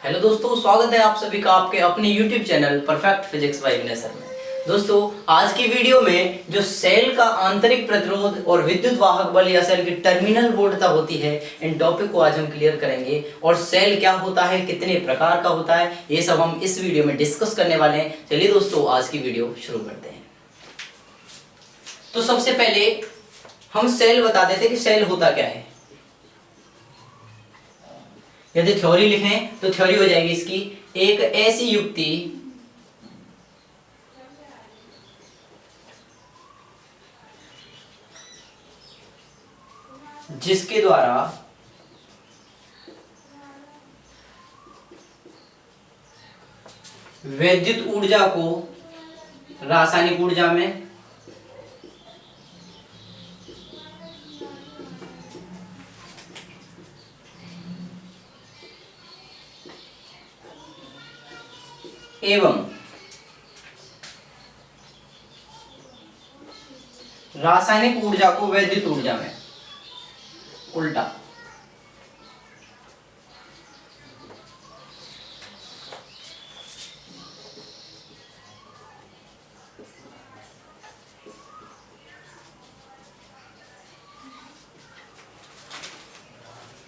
Hello दोस्तों, स्वागत है आप सभी का आपके अपने YouTube channel perfect physics bye विनय सर में। दोस्तों, आज की वीडियो में जो सेल का आंतरिक प्रतिरोध और विद्युत वाहक बल या सेल की टर्मिनल वोल्टता होती है, इन टॉपिक को आज हम क्लियर करेंगे। और सेल क्या होता है, कितने प्रकार का होता है, ये सब हम इस वीडियो में डिस्कस करने वाले हैं। चलिए दोस्तों, आज की वीडियो शुरू करते हैं। तो सबसे पहले हम सेल बता देते कि सेल होता क्या है। यदि थ्योरी लिखें तो थ्योरी हो जाएगी इसकी, एक ऐसी युक्ति जिसके द्वारा विद्युत ऊर्जा को रासायनिक ऊर्जा में एवं रासायनिक ऊर्जा को वैद्युत ऊर्जा में उल्टा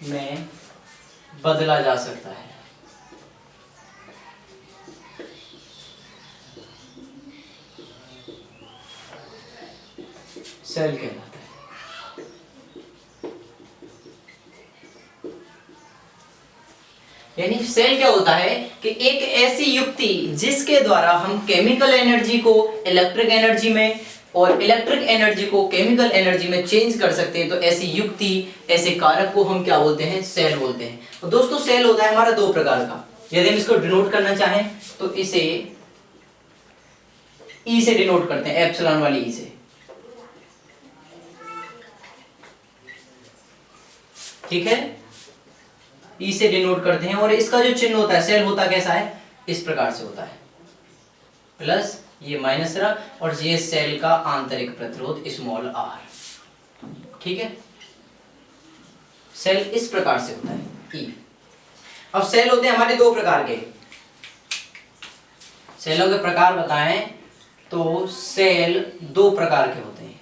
में बदला जा सकता है। सेल कहलाता है। यानी सेल क्या होता है कि एक ऐसी युक्ति जिसके द्वारा हम केमिकल एनर्जी को इलेक्ट्रिक एनर्जी में और इलेक्ट्रिक एनर्जी को केमिकल एनर्जी में चेंज कर सकते हैं। तो ऐसी युक्ति, ऐसे कारक को हम क्या बोलते हैं, सेल बोलते हैं। तो दोस्तों, सेल होता है हमारा दो प्रकार का। यदि हम इसको डिनोट करना चाहें तो इसे ई से डिनोट करते हैं, एप्सिलॉन वाली ई से। ठीक है, ई से डिनोट करते हैं। और इसका जो चिन्ह होता है, सेल होता कैसा है, इस प्रकार से होता है, प्लस ये माइनस रहा और ये सेल का आंतरिक प्रतिरोध स्मॉल आर। ठीक है, सेल इस प्रकार से होता है ई। अब सेल होते हैं हमारे दो प्रकार के। सेलों के प्रकार बताएं तो सेल दो प्रकार के होते हैं।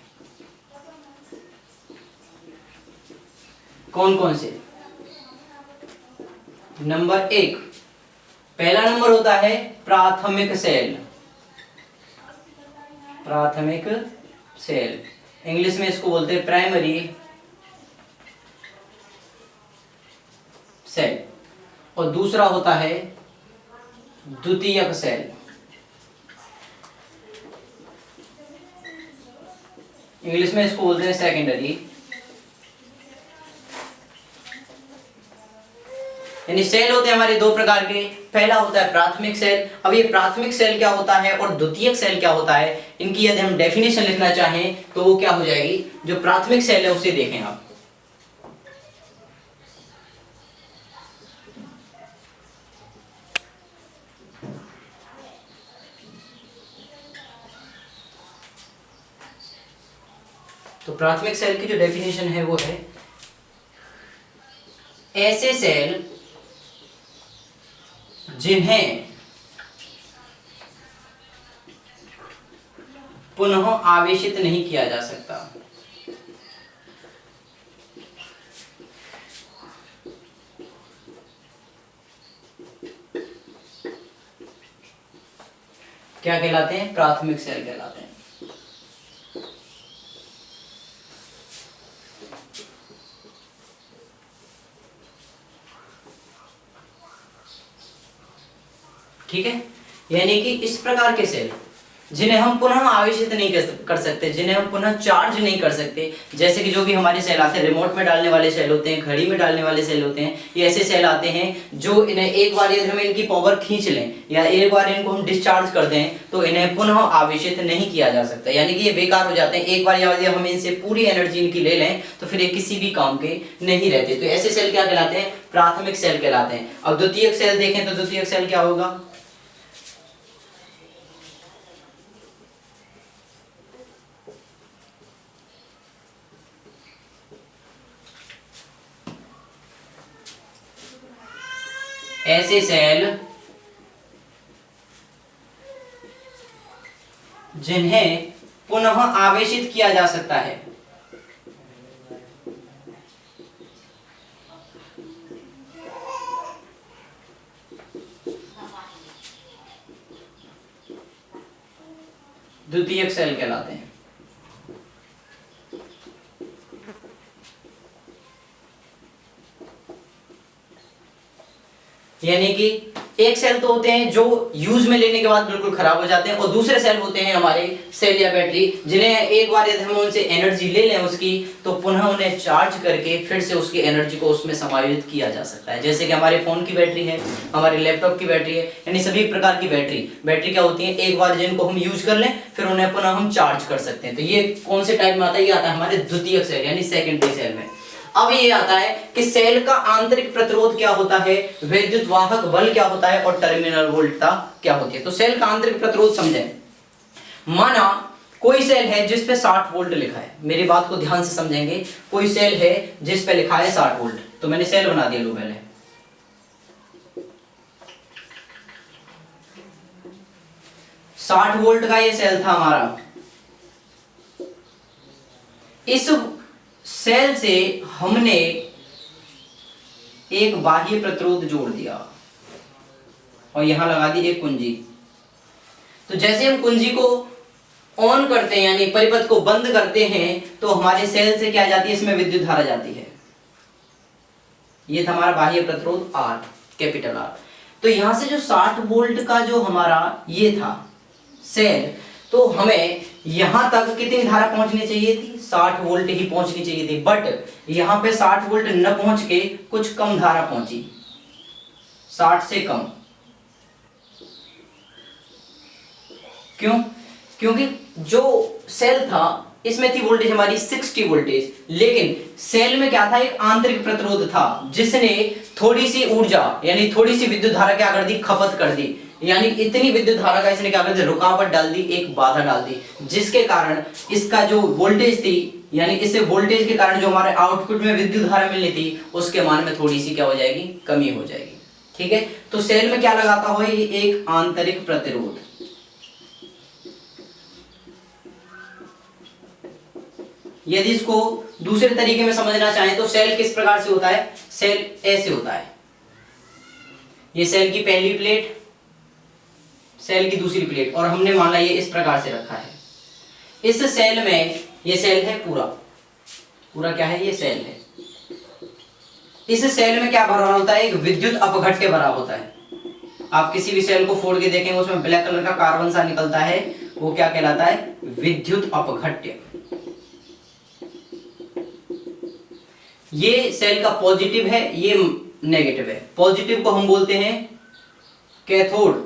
कौन कौन से? नंबर एक, पहला नंबर होता है प्राथमिक सेल। प्राथमिक सेल, इंग्लिश में इसको बोलते हैं प्राइमरी सेल। और दूसरा होता है द्वितीयक सेल। इंग्लिश में इसको बोलते हैं सेकेंडरी। यानी सेल होते हैं हमारे दो प्रकार के। पहला होता है प्राथमिक सेल। अब ये प्राथमिक सेल क्या होता है और द्वितीयक सेल क्या होता है, इनकी यदि हम डेफिनेशन लिखना चाहें तो वो क्या हो जाएगी। जो प्राथमिक सेल है उसे देखें आप। तो प्राथमिक सेल की जो डेफिनेशन है वो है ऐसे सेल जिन्हें पुनः आवेशित नहीं किया जा सकता। क्या कहलाते हैं? प्राथमिक सेल कहलाते हैं। ठीक है, यानी कि इस प्रकार के सेल जिन्हें हम पुनः आवेशित नहीं कर सकते, जिन्हें हम पुनः चार्ज नहीं कर सकते, जैसे कि जो भी हमारे सेल आते हैं, रिमोट में डालने वाले सेल होते हैं, घड़ी में डालने वाले सेल होते हैं। ये ऐसे सेल आते हैं जो इन्हें एक बार यदि हम इनकी पावर खींच लें या एक बार इनको हम डिस्चार्ज कर दें तो इन्हें पुनः आवेशित नहीं किया जा सकता। यानी कि ये बेकार हो जाते हैं। एक बार यदि हम इनसे पूरी एनर्जी इनकी ले लें तो फिर ये किसी भी काम के नहीं रहते। तो ऐसे सेल क्या कहलाते हैं? प्राथमिक सेल कहलाते हैं। अब द्वितीयक सेल देखें तो द्वितीयक सेल क्या होगा? ऐसे सेल जिन्हें पुनः आवेशित किया जा सकता है। द्वितीयक सेल कहलाते हैं। यानी कि एक सेल तो होते हैं जो यूज में लेने के बाद बिल्कुल खराब हो जाते हैं, और दूसरे सेल होते हैं हमारे सेल या बैटरी, जिन्हें एक बार यदि हम उनसे एनर्जी ले लें उसकी, तो पुनः उन्हें चार्ज करके फिर से उसकी एनर्जी को उसमें समायोजित किया जा सकता है। जैसे कि हमारे फोन की बैटरी है, हमारे लैपटॉप की बैटरी है, यानी सभी प्रकार की बैटरी क्या होती है, एक बार जिनको हम यूज कर लें फिर उन्हें पुनः हम चार्ज कर सकते हैं। तो ये कौन से टाइप में आता है, ये आता है हमारे द्वितीयक सेल यानी सेकेंडरी सेल में। अब ये आता है कि सेल का आंतरिक प्रतिरोध क्या होता है, विद्युत वाहक बल क्या होता है, और टर्मिनल वोल्टता क्या होती है। तो सेल का आंतरिक प्रतिरोध समझें। माना कोई सेल है जिस पे 60 वोल्ट लिखा है, मेरी बात को ध्यान से समझेंगे। कोई सेल है जिस पे लिखा है 60 वोल्ट, तो मैंने सेल बना दिया, लो पहले 60 वोल्ट का ये सेल था हमारा। इस सेल से हमने एक बाह्य प्रतिरोध जोड़ दिया और यहां लगा दी एक कुंजी। तो जैसे हम कुंजी को ऑन करते हैं यानी परिपथ को बंद करते हैं, तो हमारे सेल से क्या जाती है, इसमें विद्युत धारा जाती है। ये था हमारा बाह्य प्रतिरोध R, कैपिटल R। तो यहां से जो 60 वोल्ट का जो हमारा ये था सेल, तो हमें यहां तक कितनी धारा पहुंचनी चाहिए थी, 60 वोल्ट ही पहुंचनी चाहिए थी। बट यहां पे 60 वोल्ट न पहुंच के कुछ कम धारा पहुंची, 60 से कम। क्यों? क्योंकि जो सेल था इसमें थी वोल्टेज हमारी 60 वोल्टेज, लेकिन सेल में क्या था, एक आंतरिक प्रतिरोध था जिसने थोड़ी सी ऊर्जा यानी थोड़ी सी विद्युत धारा क्या कर दी, खपत कर दी। यानी इतनी विद्युत धारा का इसने क्या कर दिया, रुकावट डाल दी, एक बाधा डाल दी, जिसके कारण इसका जो वोल्टेज थी यानी इस वोल्टेज के कारण जो हमारे आउटपुट में विद्युत धारा मिलनी थी उसके मान में थोड़ी सी क्या हो जाएगी, कमी हो जाएगी। ठीक है, तो सेल में क्या लगाता हुआ ये एक आंतरिक प्रतिरोध। यदि इसको दूसरे तरीके में समझना चाहें तो सेल किस प्रकार से होता है, सेल ऐसे होता है। ये सेल की पहली प्लेट, सेल की दूसरी प्लेट, और हमने माना ये इस प्रकार से रखा है। इस सेल में ये सेल है पूरा क्या है, ये सेल है। इस सेल में क्या भरा होता है, एक विद्युत अपघट्य भरा होता है। आप किसी भी सेल को फोड़ के देखेंगे उसमें ब्लैक कलर का कार्बन सा निकलता है, वो क्या कहलाता है, विद्युत अपघट्य। ये सेल का पॉजिटिव है, ये नेगेटिव है। पॉजिटिव को हम बोलते हैं कैथोड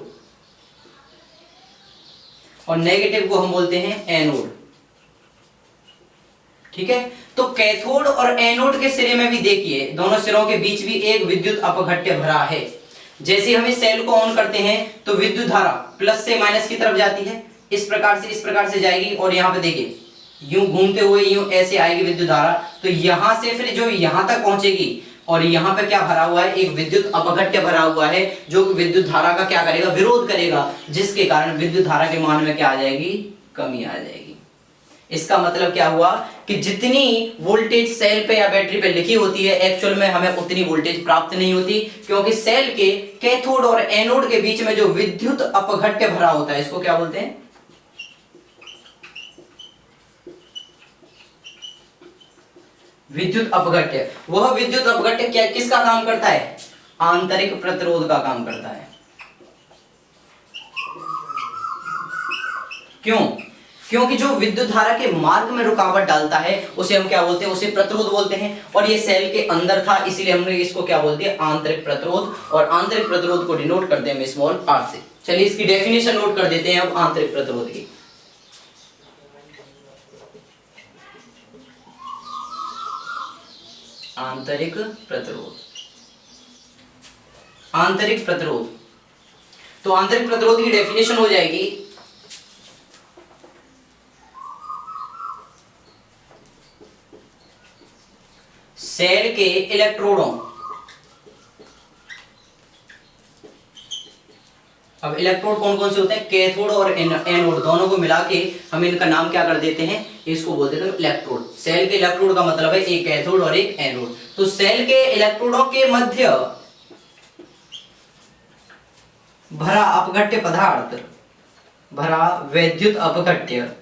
और नेगेटिव को हम बोलते हैं एनोड। ठीक है, तो कैथोड और एनोड के सिरे में भी देखिए, दोनों सिरों के बीच भी एक विद्युत अपघट्य भरा है। जैसे हम इस सेल को ऑन करते हैं तो विद्युत धारा प्लस से माइनस की तरफ जाती है, इस प्रकार से जाएगी, और यहां पे देखिए यूं घूमते हुए यूं ऐसे आएगी विद्युत धारा। तो यहां से फिर जो यहां तक पहुंचेगी, और यहां पे क्या भरा हुआ है, एक विद्युत अपघट्य भरा हुआ है जो विद्युत धारा का क्या करेगा, विरोध करेगा, जिसके कारण विद्युत धारा के मान में क्या आ जाएगी, कमी आ जाएगी। इसका मतलब क्या हुआ कि जितनी वोल्टेज सेल पे या बैटरी पे लिखी होती है, एक्चुअल में हमें उतनी वोल्टेज प्राप्त नहीं होती, क्योंकि सेल के कैथोड और एनोड के बीच में जो विद्युत अपघट्य भरा होता है, इसको क्या बोलते हैं, विद्युत अपघट्य। वह विद्युत अपघट्य क्या किसका काम करता है, आंतरिक प्रतिरोध का काम करता है। क्यों? क्योंकि जो विद्युत धारा के मार्ग में रुकावट डालता है उसे हम क्या बोलते हैं, उसे प्रतिरोध बोलते हैं। और ये सेल के अंदर था, इसीलिए हमने इसको क्या बोल दिया, आंतरिक प्रतिरोध। और आंतरिक प्रतिरोध को डिनोट करते हैं हम स्मॉल r से। चलिए इसकी डेफिनेशन नोट कर देते हैं अब आंतरिक प्रतिरोध की। आंतरिक प्रतिरोध, आंतरिक प्रतिरोध, तो आंतरिक प्रतिरोध की डेफिनेशन हो जाएगी सेल के इलेक्ट्रोडों अब इलेक्ट्रोड कौन कौन से होते हैं, कैथोड और एनोड दोनों को मिला के हम इनका नाम क्या कर देते हैं, इसको बोलते हैं इलेक्ट्रोड। सेल के इलेक्ट्रोड का मतलब है एक कैथोड और एक एनोड। तो सेल के इलेक्ट्रोडों के मध्य भरा अपघट्य पदार्थ, भरा वैद्युत अपघट्य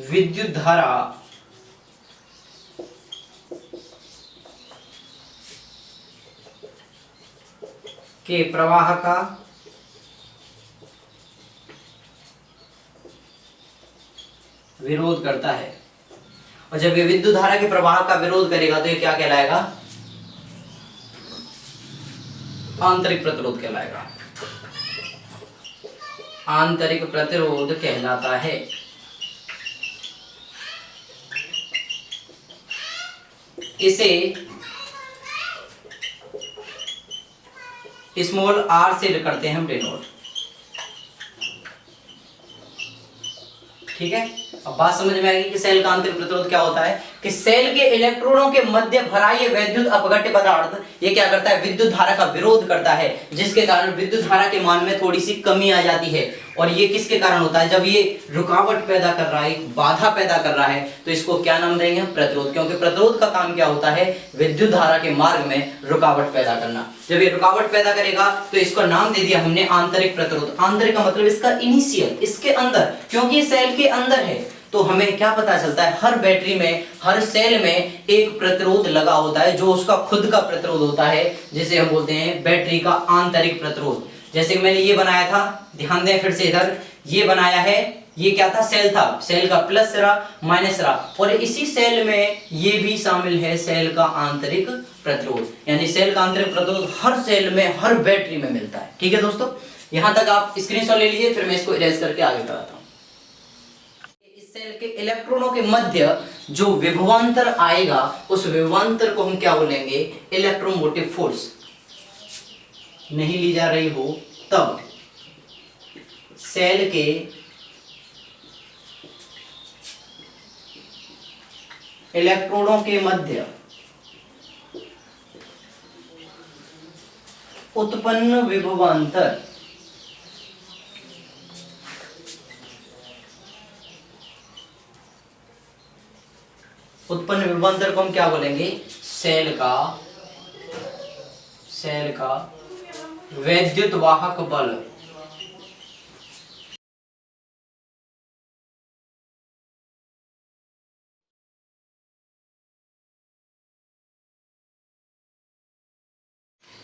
विद्युत धारा के प्रवाह का विरोध करता है। और जब ये विद्युत धारा के प्रवाह का विरोध करेगा तो ये क्या कहलाएगा, आंतरिक प्रतिरोध कहलाएगा, आंतरिक प्रतिरोध कहलाता है। इसे स्मॉल आर से करते हैं हम डिनोट। ठीक है, अब बात समझ में आएगी कि सेल का आंतरिक प्रतिरोध क्या होता है, कि सेल के इलेक्ट्रॉनों के मध्य भरा ये वैद्युत अपघट्य पदार्थ ये क्या करता है, विद्युत धारा का विरोध करता है, जिसके कारण विद्युत धारा के मान में थोड़ी सी कमी आ जाती है। और ये किसके कारण होता है, जब ये रुकावट पैदा कर रहा है, बाधा पैदा कर रहा है, तो इसको क्या नाम देंगे, प्रतिरोध। क्योंकि प्रतिरोध का काम क्या होता है, विद्युत धारा के मार्ग में रुकावट पैदा करना। जब ये रुकावट पैदा करेगा तो इसका नाम दे दिया हमने आंतरिक प्रतिरोध। आंतरिक का मतलब इसका इनिशियल, इसके अंदर, क्योंकि ये सेल के अंदर है तो हमें क्या पता चलता है, हर बैटरी में, हर सेल में एक प्रतिरोध लगा होता है जो उसका खुद का प्रतिरोध होता है, जिसे हम बोलते हैं बैटरी का आंतरिक प्रतिरोध। जैसे कि मैंने ये बनाया था, ध्यान दें फिर से, इधर ये बनाया है, ये क्या था, सेल था, सेल का प्लस सिरा माइनस सिरा, और इसी सेल में ये भी शामिल है सेल का आंतरिक प्रतिरोध। यानी सेल का आंतरिक प्रतिरोध हर सेल में, हर बैटरी में मिलता है। ठीक है दोस्तों, यहां तक आप स्क्रीनशॉट ले लीजिए, फिर मैं इसको इरेज करके आगे कराता हूं। सेल के इलेक्ट्रॉनों के मध्य जो विभवांतर आएगा, उस विभवांतर को हम क्या बोलेंगे, इलेक्ट्रोमोटिव फोर्स। नहीं ली जा रही हो तब सेल के इलेक्ट्रोडों के मध्य उत्पन्न विभवांतर को हम क्या बोलेंगे, सेल का वैद्युत वाहक बल।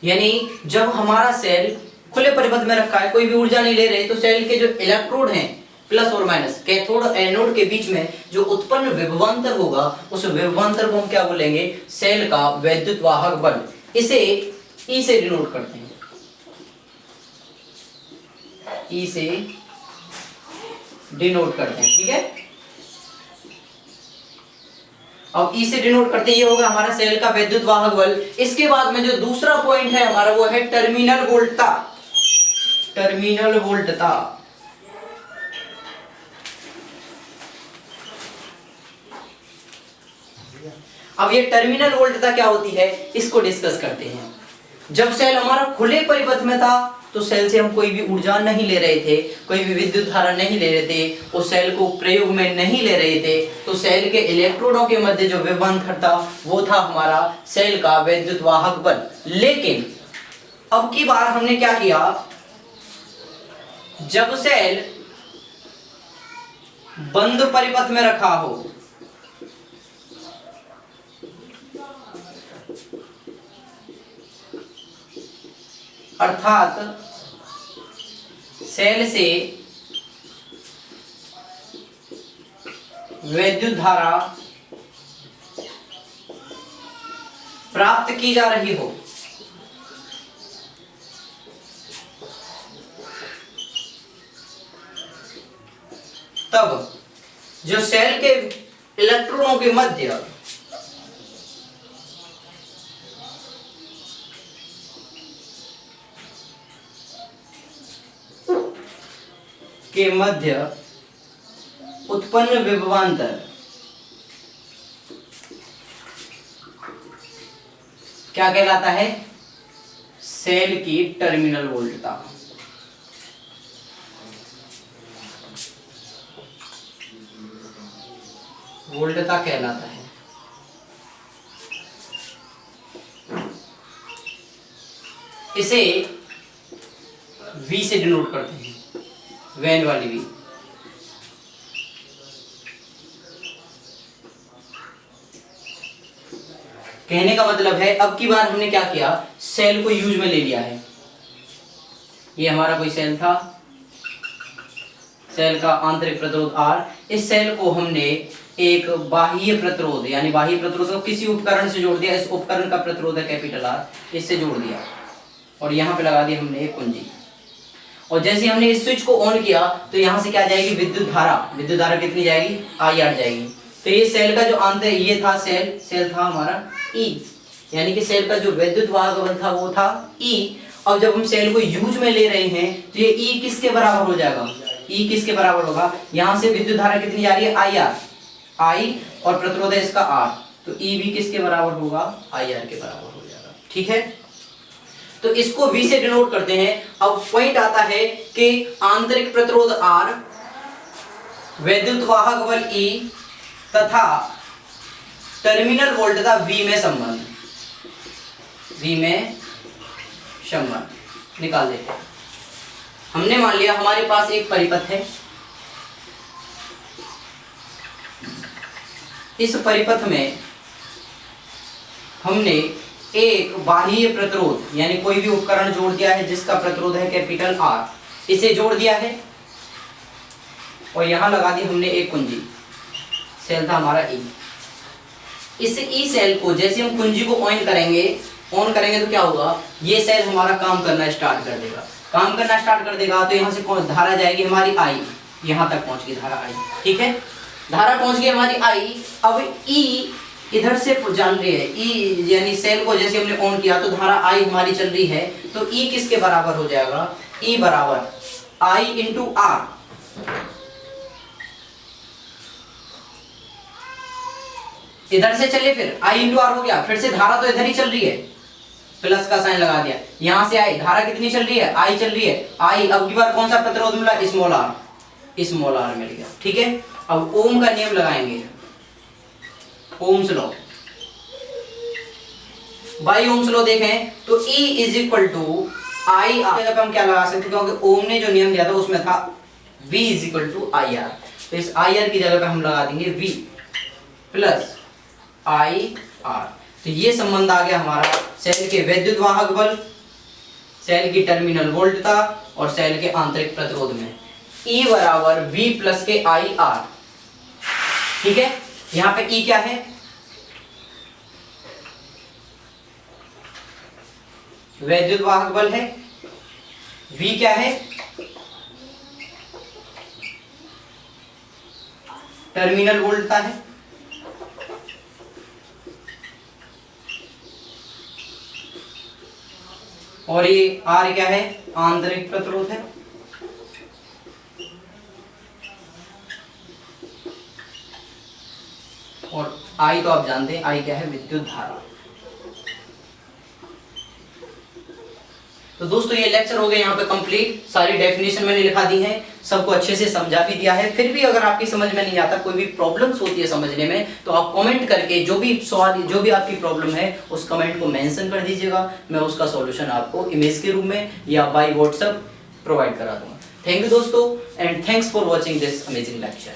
यानी जब हमारा सेल खुले परिपथ में रखा है, कोई भी ऊर्जा नहीं ले रहे, तो सेल के जो इलेक्ट्रोड हैं प्लस और माइनस, कैथोड और एनोड के बीच में जो उत्पन्न विभवांतर होगा, उस विभवांतर को हम क्या बोलेंगे, सेल का वैद्युत वाहक बल। इसे ई से डिनोट करते हैं, ई से डिनोट करते हैं। ठीक है, अब ई से डिनोट करते हैं, ये होगा हमारा सेल का वैद्युत वाहक बल। इसके बाद में जो दूसरा पॉइंट है हमारा, वो है टर्मिनल वोल्टता। टर्मिनल वोल्टता, अब ये टर्मिनल वोल्टता क्या होती है, इसको डिस्कस करते हैं। जब सेल हमारा खुले परिपथ में था तो सेल से हम कोई भी ऊर्जा नहीं ले रहे थे, कोई भी विद्युत धारा नहीं ले रहे थे, उस सेल को प्रयोग में नहीं ले रहे थे, तो सेल के इलेक्ट्रोडों के मध्य जो विभवांतर था वो था हमारा सेल का वैद्युत वाहक बल। लेकिन अब की बार हमने क्या किया, जब सेल बंद परिपथ में रखा हो, अर्थात सेल से वैद्युत धारा प्राप्त की जा रही हो, तब जो सेल के इलेक्ट्रॉनों के मध्य उत्पन्न विभवांतर क्या कहलाता है? सेल की टर्मिनल वोल्टता। वोल्टता कहलाता है। इसे V से डिनोट करते हैं, वैन वाली V। कहने का मतलब है अब की बार हमने क्या किया, सेल को यूज में ले लिया है। ये हमारा कोई सेल था, सेल का आंतरिक प्रतिरोध R। इस सेल को हमने एक बाह्य प्रतिरोध यानी बाह्य प्रतिरोध को किसी उपकरण से जोड़ दिया। इस उपकरण का प्रतिरोध है कैपिटल R, इससे जोड़ दिया और यहाँ पे लगा दी हमने एक कुंजी। और जैसे हमने इस स्विच को ऑन किया तो यहाँ से क्या जाएगी, विद्युत धारा कितनी जाएगी, IR जाएगी। तो ये सेल का जो अंत है, ये था सेल था हमारा E, यानी कि सेल का जो विद्युत वाहक बल था वो था E। अब जब हम सेल को यूज में ले रहे हैं तो ये E किसके बराबर हो जाएगा, E किसके बराबर होगा, यहाँ से विद्युत धारा कितनी जा रही है, IR, I और प्रतिरोध है इसका R, तो E भी किसके बराबर होगा, IR के बराबर हो जाएगा। ठीक है, तो इसको V से डिनोट करते हैं। अब पॉइंट आता है कि आंतरिक प्रतिरोध R, विद्युत वाहक बल E तथा टर्मिनल वोल्टता V में संबंध, निकाल देते हैं। हमने मान लिया हमारे पास एक परिपथ है, इस परिपथ में हमने एक बाह्य प्रतिरोध यानी कोई भी उपकरण जोड़ दिया है जिसका प्रतिरोध है कैपिटल R, इसे जोड़ दिया है और यहां लगा दी हमने एक कुंजी। सेल था हमारा E। इस E सेल को जैसे हम कुंजी को ऑन करेंगे तो क्या होगा, ये सेल हमारा काम करना स्टार्ट कर देगा। तो यहाँ से कौन धारा जाएगी हमारी I, यहाँ तक पहुंच गई धारा I। ठीक है, धारा पहुंच गई हमारी I। अब E इधर से जान रही है, E यानी सेल को जैसे हमने ऑन किया तो धारा I हमारी चल रही है, तो E किसके बराबर हो जाएगा, E बराबर I इंटू R। इधर से चले फिर I इंटू R हो गया, फिर से धारा तो इधर ही चल रही है, प्लस का साइन लगा दिया। यहां से I धारा कितनी चल रही है, I चल रही है। I अब की बार कौन सा प्रतिरोध मिला, स्मॉल r मिल गया। ठीक है, अब ओम का नियम लगाएंगे, Ohm's law. By Ohm's law देखें तो E is equal to I जगह पे हम क्या लगा सकते हैं, क्योंकि ओम ने जो नियम दिया था उसमें था V is equal to IR, तो इस IR की जगह पे हम लगा देंगे V प्लस IR। तो ये संबंध आ गया हमारा सेल के विद्युत वाहक बल, सेल की टर्मिनल वोल्टता और सेल के आंतरिक प्रतिरोध में। E बराबर V प्लस के IR। ठीक है, यहाँ पे E क्या है, विद्युत वाहक बल है, V क्या है, टर्मिनल वोल्टता है, और ये R क्या है, आंतरिक प्रतिरोध है। और I तो आप जानते हैं, I क्या है, विद्युत धारा। तो दोस्तों ये लेक्चर हो गए यहाँ पे कंप्लीट, सारी डेफिनेशन मैंने लिखा दी है, सबको अच्छे से समझा भी दिया है। फिर भी अगर आपकी समझ में नहीं आता, कोई भी प्रॉब्लम्स होती है समझने में, तो आप कमेंट करके जो भी सवाल, जो भी आपकी प्रॉब्लम है उस कमेंट को मेंशन कर दीजिएगा, मैं उसका सॉल्यूशन आपको इमेज के रूप में या बाय व्हाट्सएप प्रोवाइड करा दूंगा। थैंक यू दोस्तों, and thanks for watching this amazing lecture.